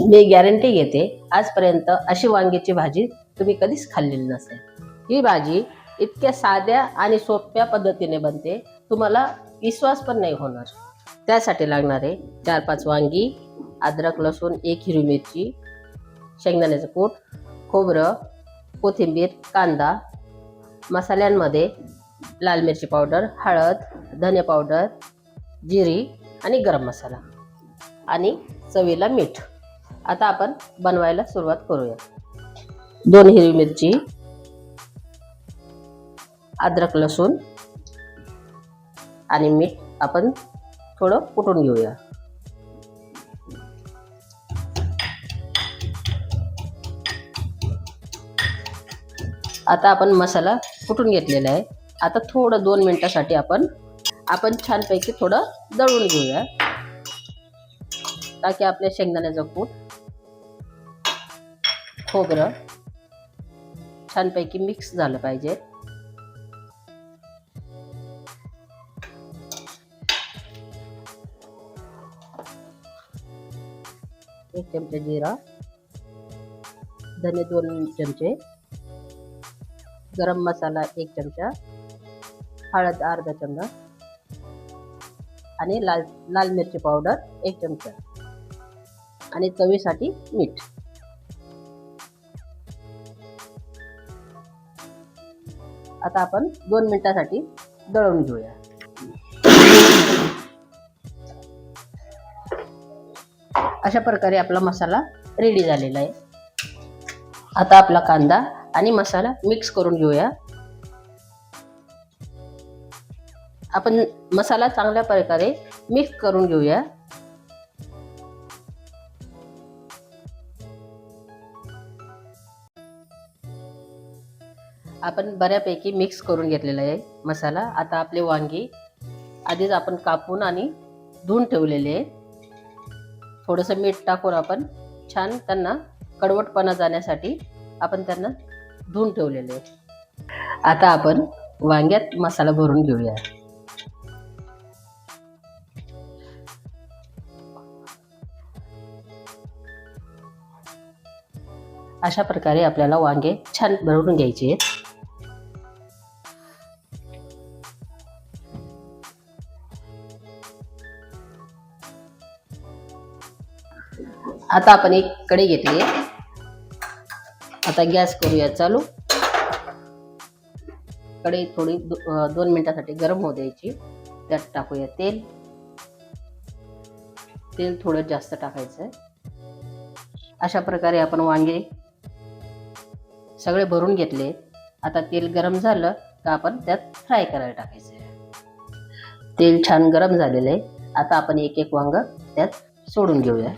मी guarantee घेते आजपर्यंत अशी वांग्याची भाजी तुम्ही कधीच खाल्लेली नसेल। ही भाजी इतक्या साध्या आणि सोप्या पद्धतीने बनते, तुम्हाला विश्वास पण नाही होणार। त्यासाठी लागणारे 4-5 वांगी, अद्रक लसूण, 1 हिरवी मिरची, शेंगदाण्याचं कूट, खोबरं, कोथिंबीर, कांदा, मसाल्यांमध्ये लाल मिरची पावडर, हळद, धने पावडर, जिरी आणि गरम मसाला आणि चवीला मीठ। आता आपण बनवायला सुरुवात करूया। 2 हिरवी मिरची, अद्रक लसूण आणि मीठ आपण थोडं कुटून घेऊया। आता आपण मसाला कुटून घेतलेला आहे। आता थोडं 2 मिनिटासाठी आपण छानपैकी थोडं दळून घेऊया, ताकी आपल्या शेंगदाण्याचं कूट, खोबरं छानपैकी मिक्स झालं पाहिजे। एक चमचा जिरा, धने 2 चमचे, गरम मसाला 1 चमचा, हळद अर्धा चमचा आणि लाल मिरची पावडर 1 चमचा आणि चवीसाठी मीठ। आता आपण 2 मिनिटासाठी दळून घेऊया। अशा प्रकारे आपला मसाला रेडी झालेला आहे। आता आपला कांदा आणि मसाला मिक्स करून घेऊया। आपण मसाला चांगल्या प्रकारे मिक्स करून घेऊया। आपण बऱ्यापैकी मिक्स करून घेतलेला आहे मसाला। आता आपले वांगी आधीच आपण कापून आणि धुवून ठेवलेले आहे। थोडंसं मीठ टाकून आपण छान त्यांना कडवटपणा जाण्यासाठी आपण त्यांना धुवून ठेवलेले आहे। आता आपण वांग्यात मसाला भरून घेऊया। अशा प्रकारे आपल्याला वांगे छान भरून घ्यायचे आहेत। आता आपण एक कढई घेतली आहे। आता गॅस करूया चालू। कढई थोडी 2 मिनिटासाठी गरम होऊ द्यायची। त्यात टाकूया तेल। तेल थोडं जास्त टाकायचं आहे। अशा प्रकारे आपण वांगे सगळे भरून घेतले। आता तेल गरम झालं का आपण त्यात फ्राय करायला टाकायचं आहे। तेल छान गरम झालेलं आहे। आता आपण एक एक वांग त्यात सोडून घेऊया।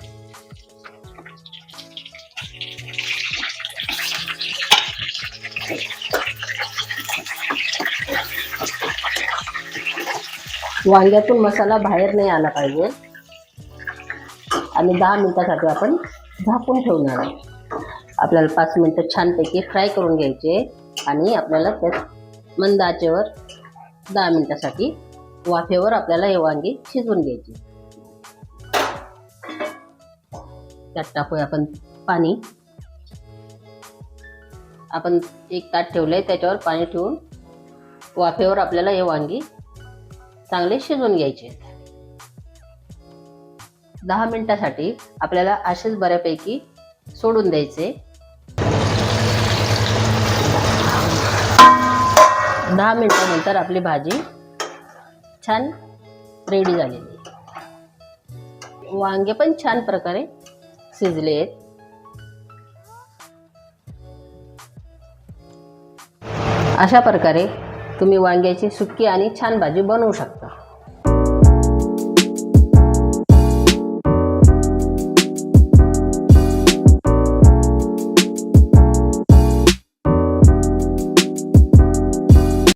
वांग्यातून मसाला बाहेर नाही आला पाहिजे आणि 10 मिनिटासाठी आपण झाकून ठेवणार आहे। आपल्याला 5 मिनिटं छानपैकी फ्राय करून घ्यायचे आणि आपल्याला त्यात मंद आचेवर 10 मिनिटासाठी वाफेवर आपल्याला हे वांगी शिजवून घ्यायची। त्यात टाकूया आपण पाणी। आपण एक ताट ठेवलंय, त्याच्यावर पाणी ठेवून वाफेवर आपल्याला हे वांगी चांगले शिजवून घ्यायचे। 10 मिनिटासाठी आपल्याला असेच बऱ्यापैकी सोडून द्यायचे। 10 मिनिटानंतर आपली भाजी छान रेडी झालेली आहे। वांगे पण छान प्रकारे शिजले आहेत। अशा प्रकारे तुम्ही वांग्याची सुक्की आणि छान भाजी बनवू शकता।